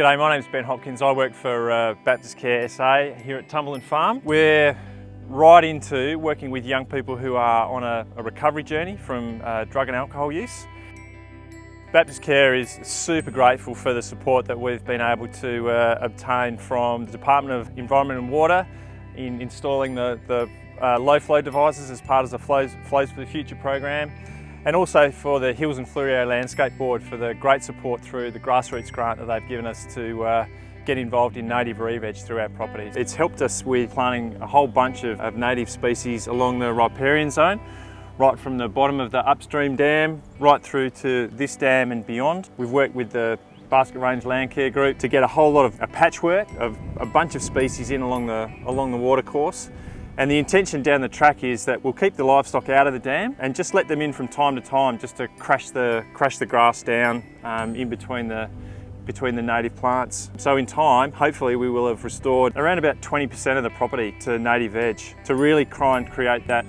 G'day, my name's Ben Hopkins. I work for Baptist Care SA here at Tumbelin Farm. We're right into working with young people who are on a recovery journey from drug and alcohol use. Baptist Care is super grateful for the support that we've been able to obtain from the Department of Environment and Water in installing the low flow devices as part of the Flows for the Future program, and also for the Hills and Fleurieu Landscape Board for the great support through the grassroots grant that they've given us to get involved in native re-veg through our properties. It's helped us with planting a whole bunch of native species along the riparian zone, right from the bottom of the upstream dam right through to this dam and beyond. We've worked with the Basket Range Land Care Group to get a whole lot of a patchwork of a bunch of species in along the water course. And the intention down the track is that we'll keep the livestock out of the dam and just let them in from time to time just to crash the grass down in between the native plants. So in time, hopefully we will have restored around about 20% of the property to native veg to really try and create that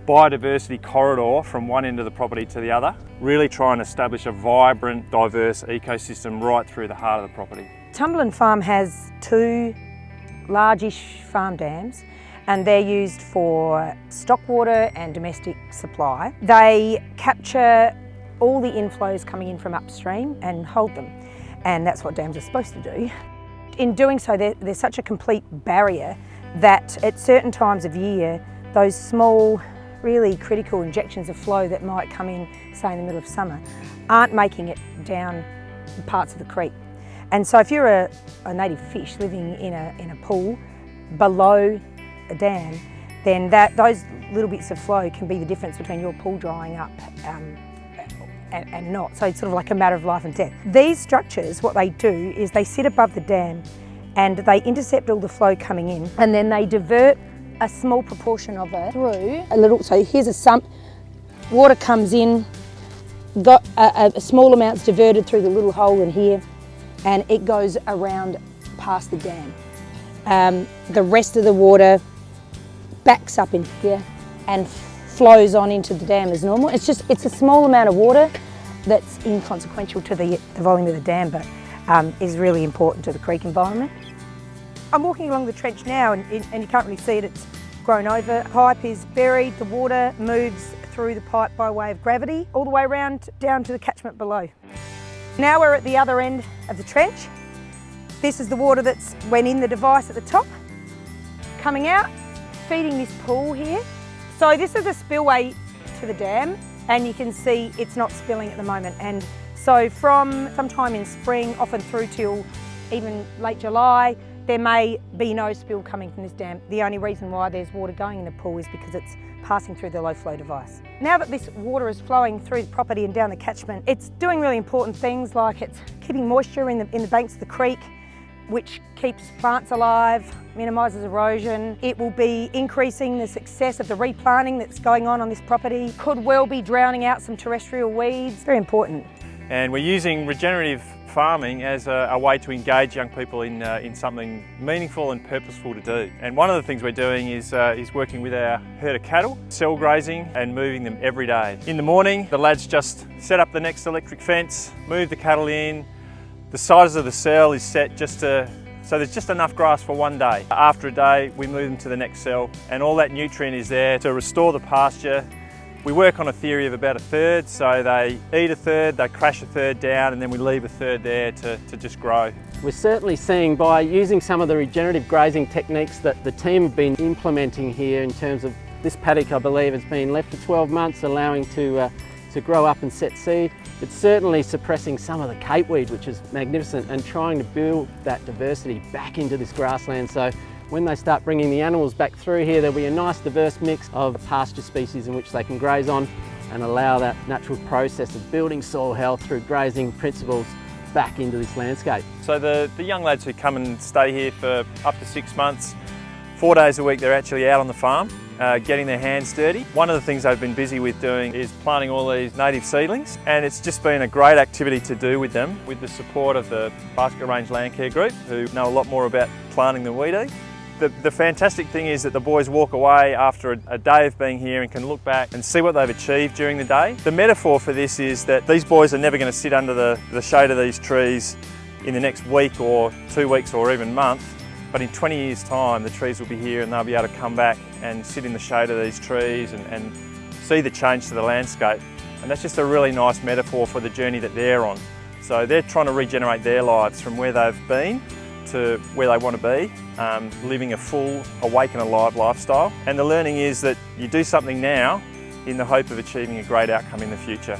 biodiversity corridor from one end of the property to the other, really try and establish a vibrant, diverse ecosystem right through the heart of the property. Tumbelin Farm has two largish farm dams, and they're used for stock water and domestic supply. They capture all the inflows coming in from upstream and hold them, and that's what dams are supposed to do. In doing so, there's such a complete barrier that at certain times of year, those small, really critical injections of flow that might come in, say in the middle of summer, aren't making it down parts of the creek. And so if you're a native fish living in a pool below a dam, then those little bits of flow can be the difference between your pool drying up and not. So it's sort of like a matter of life and death. These structures, what they do is they sit above the dam and they intercept all the flow coming in, and then they divert a small proportion of it through a little, so here's a sump, water comes in, got a small amount's diverted through the little hole in here, and it goes around past the dam. The rest of the water backs up in here and flows on into the dam as normal. It's a small amount of water that's inconsequential to the volume of the dam, but is really important to the creek environment. I'm walking along the trench now and you can't really see it, it's grown over. The pipe is buried, the water moves through the pipe by way of gravity all the way around down to the catchment below. Now we're at the other end of the trench. This is the water that's went in the device at the top, coming out, feeding this pool here. So this is a spillway to the dam, and you can see it's not spilling at the moment. And so from sometime in spring, often through till even late July, there may be no spill coming from this dam. The only reason why there's water going in the pool is because it's passing through the low flow device. Now that this water is flowing through the property and down the catchment, it's doing really important things like it's keeping moisture in the banks of the creek, which keeps plants alive, minimises erosion. It will be increasing the success of the replanting that's going on this property. Could well be drowning out some terrestrial weeds. Very important. And we're using regenerative farming as a way to engage young people in something meaningful and purposeful to do. And one of the things we're doing is working with our herd of cattle, cell grazing and moving them every day. In the morning, the lads just set up the next electric fence, move the cattle in. The size of the cell is set so there's just enough grass for one day. After a day, we move them to the next cell, and all that nutrient is there to restore the pasture. We work on a theory of about a third, so they eat a third, they crash a third down, and then we leave a third there to just grow. We're certainly seeing, by using some of the regenerative grazing techniques that the team have been implementing here, in terms of this paddock, I believe, has been left for 12 months, allowing to grow up and set seed. It's certainly suppressing some of the capeweed, which is magnificent, and trying to build that diversity back into this grassland. So when they start bringing the animals back through here, there'll be a nice diverse mix of pasture species in which they can graze on and allow that natural process of building soil health through grazing principles back into this landscape. So the young lads who come and stay here for up to 6 months, 4 days a week they're actually out on the farm, getting their hands dirty. One of the things they've been busy with doing is planting all these native seedlings, and it's just been a great activity to do with them, with the support of the Basket Range Land Care Group, who know a lot more about planting than we do. The fantastic thing is that the boys walk away after a day of being here and can look back and see what they've achieved during the day. The metaphor for this is that these boys are never going to sit under the shade of these trees in the next week or 2 weeks or even month, but in 20 years' time the trees will be here and they'll be able to come back and sit in the shade of these trees and see the change to the landscape. And that's just a really nice metaphor for the journey that they're on. So they're trying to regenerate their lives from where they've been to where they want to be, living a full, awake and alive lifestyle. And the learning is that you do something now in the hope of achieving a great outcome in the future.